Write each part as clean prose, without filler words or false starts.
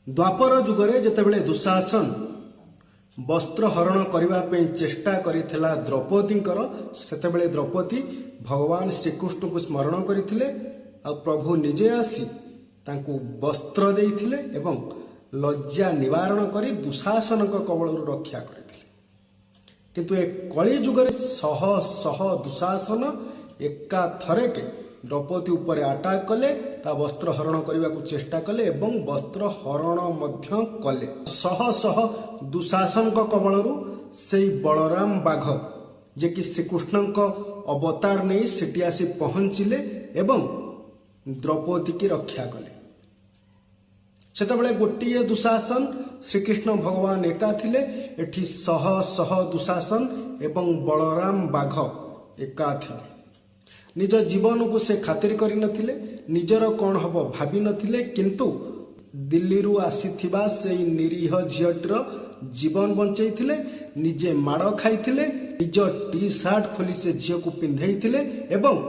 द्वापर जुगरे जेतेबेले दुशासन वस्त्र हरण करने चेष्टा करिथिला द्रौपदींकर सेतेबेले द्रौपदी भगवान श्रीकृष्ण को स्मरण करथिले आ प्रभु निजे आसी तांको वस्त्र देइथिले एवं लज्जा निवारण करी दुशासन कबल रक्षा करथिले। किंतु ए कली जुगरे शह शह दुशासन एका थरेके द्रौपदी उपर अटैक कले ता वस्त्र हरण करने को चेष्टा कले एवं वस्त्र हरण मध्य कले। शह शह दुशासन कबल से बलराम बाघ जे कि श्रीकृष्ण अवतार नहीं सेठी आसी पहुंचिले एवं द्रौपदी की रक्षा कले। सेतबेले गोटे दुशासन श्रीकृष्ण भगवान एका थिले, एठी शह शह दुशासन एवं बलराम बाघ एका थिले। निज जीवन को से खातिर करि नथिले, निजर कौन हब भाभी नथिले, किंतु दिल्ली रु आसीथिबा से निरीह झीटर जीवन बंचैथिले, निजे माड़ खाइथिले, निज टी शर्ट खोली से झील को पिंधैथिले एवं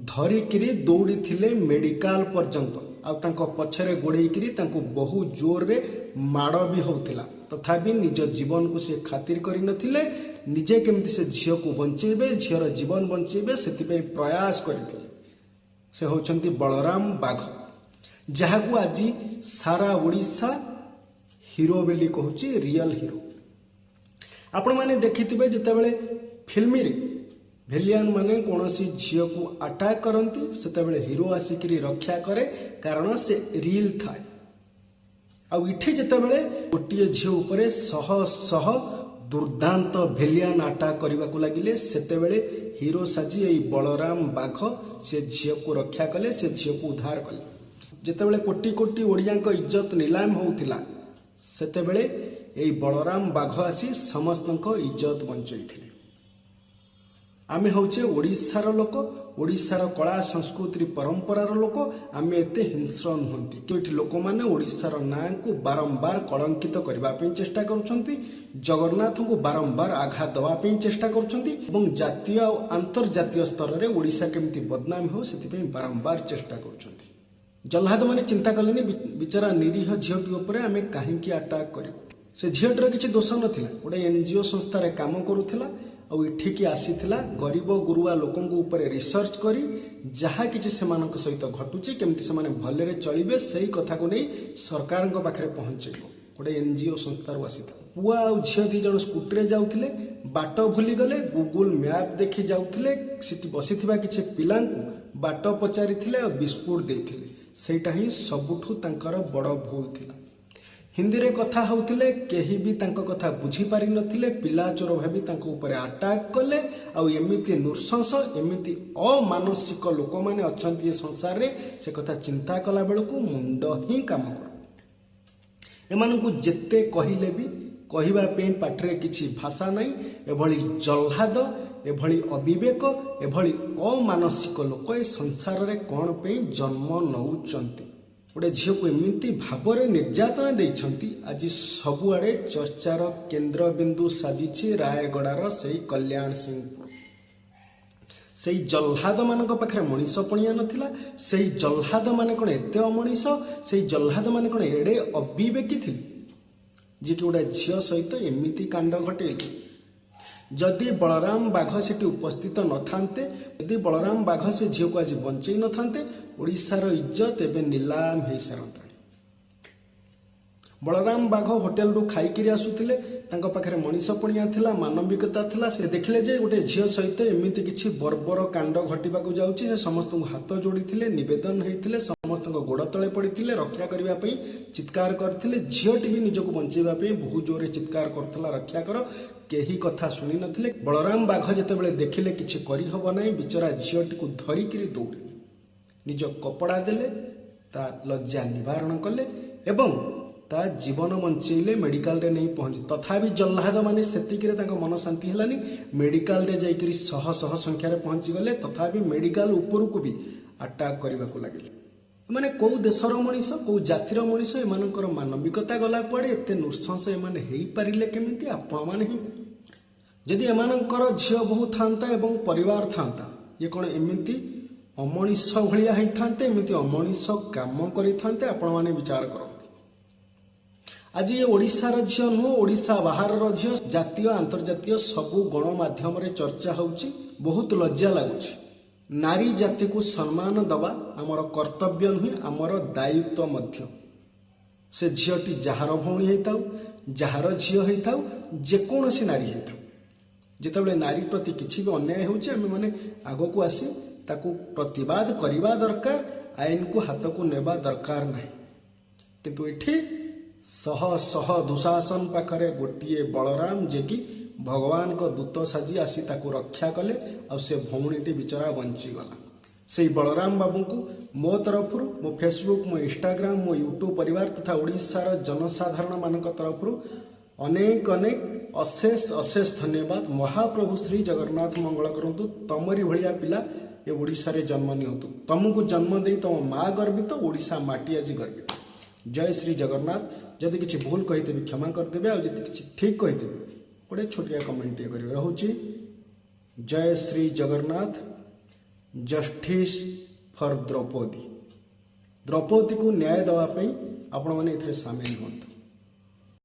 धरिकिरी दौड़ी थिले मेडिकल पर्यंत आउ पछरे गोड़ेकिरी तांको बहु जोर रे माड़ भी होउथिला, तथापि निज जीवन को से खातिर करि नथिले, निजे केमती से झील को बंचेबे, झीर जीवन बंचेबे सेतिपे प्रयास करथिले। से होचंती बलराम बाघ, जहाकू आज सारा ओडिशा हीरो बेली कहूची, रियल हीरो। आपण माने देखिथिबे जेतेबेले फिल्म रे भेलियन माने कोनोसी झील को अटैक करती सेतेबेले हीरो आसिकरी रक्षा करे, कारण से रियल थाए। आउ इठी जेतेबेले गोटे झील उपरे शह शह दुर्दांत भेलियन अटैक करने को लगिले, सेतेबेले हीरो साजी एई बलराम बाघ से झील को रक्षा कले, से झील को उद्धार कले। जेतेबेले कोटी कोटी ओडियाक इज्जत नीलाम होउथिला, सेतेबेले एई बलराम बाघ आसी समस्तक इज्जत बंचैथिले। आमे होचे ओडिशार लोक, ओडिशार कला संस्कृति परंपरार लोक, आमे एते हिंस्र नुहंती कि लोक माने ओडिशार नाँ को बारंबार कलंकित करबा पे चेष्टा करूछंती, जगन्नाथ को बारंबार आघात दवा पे चेष्टा करूछंती एवं जातीय और अंतर्जातीय स्तर रे ओडिशा केमती बदनाम हो सेति पे बारंबार चेष्टा करूछंती। जल्लाद माने चिंता कलेनी बिचारा निरीह झीलटी उपरे आमे काहेकि अटैक करिवो। से झीलटर किछि दोष नथिला, गोटे एनजीओ संस्था रे काम करूथिला आ इठिकी आसीथिला गरीब गुरुआ लोकंक ऊपर रिसर्च करी जहा किछि सेमानक सहित घटुची केमती सेमाने भलरे चलिबे सेही कथा को नहीं सरकारक पाखरे पहुंचेबो। गोटे एनजीओ संस्था रु आसीथिला। पुआ आ झील दी जण स्कूटर रे जाउथिले, बाट भूली गले, गूगल मैप देखि जाउथिले, सिटी बसिथिबा किछि पिलांकु बाट पचारिथिले आ बिस्कुट देइथिले। सेटा ही सबुठु तांकर बड़ भूल थिला। हिंदी रे कथा होउथिले, केही भी तांको कथा बुझी पारि नथिले, पिला चोर भाबी तांको ऊपर अटैक कले। आउ एमिति नृशंस एमिति अमानसिक लोक माने अछंती ए संसार रे, से कथा चिंता कला बेलकु मुंड ही काम कर। एमानकु जेते कहिले भी कहिबा पे पाठरे किछि भाषा नाही। एभली जल्हाद, एभली अविवेक, एभली अमानसिक लोक ए संसार रे कोन पे जन्म नउचंती। गोटे झील को एमती भाव निर्यातना देइछंती, आज सबुआड़े चर्चार केन्द्र बिंदु साजिछि रायगड़ार से कल्याण सिंहपुर। से जल्हाद मान पाखे मनीष पणिया नथिला, से जल्हाद माने कौन एते अमनीष, से जल्हाद माने कौन एडे अविवेकी थिले जे कि गोटे झील सहित एमती कांड घटेले। जदि बलराम बाघ सेठी उपस्थित न थांते, यदि बलराम बाघ से झील को आज बंचई न थांते, ओडिशार इज्जत एबे नीलाम हो सारता। बलराम बाघ होटेल रु खाइकिरी आसुथिले, तांको पाखरे मनीष पणिया थिला, मानविकता थिला। से देखिले जे गोटे झील सहित एमिति किछि बर्बर कांड घटिबाकू जाउछि, से समस्त हाथ जोड़ीथिले, निवेदन हेइथिले, समस्त गोड़ तले पड़िथिले, रक्षा करिबा पई चित्कार करथिले। झीलटी भी निजको बंचेबा पई बहु जोरे चित्कार करथला, रक्षा कर। केही कथा सुनी नथिले। बलराम बाघ जेतेबेले देखिले किछि करि हबो नाही, बिचरा झीलटी को धरिकिरी दौड़िले, निज कपड़ा देले, ता लज्जा निवारण कले एवं ता जीवन बंचेले, मेडिकल रे नहीं पहुंची। तथापि जल्लाद माने सेतिकिरे तांको मन शांति हेलानी, मेडिकल रे जाइकिरी शह शह संख्या रे पहुंची गले, तथापि मेडिकल ऊपर को भी अटैक करबा को लागिले। माने को देशर मनीष, को जातिर मनीष, एमानकर मानविकता गला पड़े, एते नृशंस एमाने हेई पारिले केमिति? आपण माने ही जदि एमानकर झील बहु थांता एवं परिवार थांता, ये कौन एमिति अमनीष भलिया होई थांते, एमिति अमनीष काम करि थांते? आपण माने विचार करते। आज ये ओडिशार झील नुह ओडिशा बाहर झील जातीय अंतर्जातीय सबू गणमाध्यम चर्चा होउची बहुत लज्जा लगुच। नारी जाति को सम्मान दवा आमर कर्तव्य नुहे आमर दायित्व मध्य। से झीलटी जार भौणी होता जार झील होता जेकोसी नारी होता जितेबाला नारी प्रति किसी भी अन्याय होउची आमे माने आगो को आसी ताकू प्रतिवाद करवा दरकार आईन को हाथ को नेबा दरकार नहीं। किंतु एठी शह शह दुशासन पाखरे गोटे बलराम जे कि भगवान को दूत साजी आसी ताकू रक्षा कले आ से भौणीटी बिचरा बंचीगला। से बलराम बाबू को मो तरफ मो फेसबुक मो इंस्टाग्राम मो यूट्यूब परिवार तथा ओडिशार जनसाधारण मान तरफ अनेक अनेक अशेष अशेष धन्यवाद। महाप्रभु श्री जगन्नाथ मंगल करंतु तमरी भलिया पिला ये ओडिशा रे जन्म नियंतु। तुमको जन्म दे तुम माँ गर्वित ओडिशा माटी आज गर्वित। जय श्री जगन्नाथ। जदि किसी भूल कही क्षमा करदेवे आ जदि किसी ठीक कही गोटे छोटिया कमेंट करेंगे रोचे। जय श्री जगन्नाथ। Justice for Draupadi. द्रौपदी को न्याय देवाई आपण मैंने सामिल हूँ।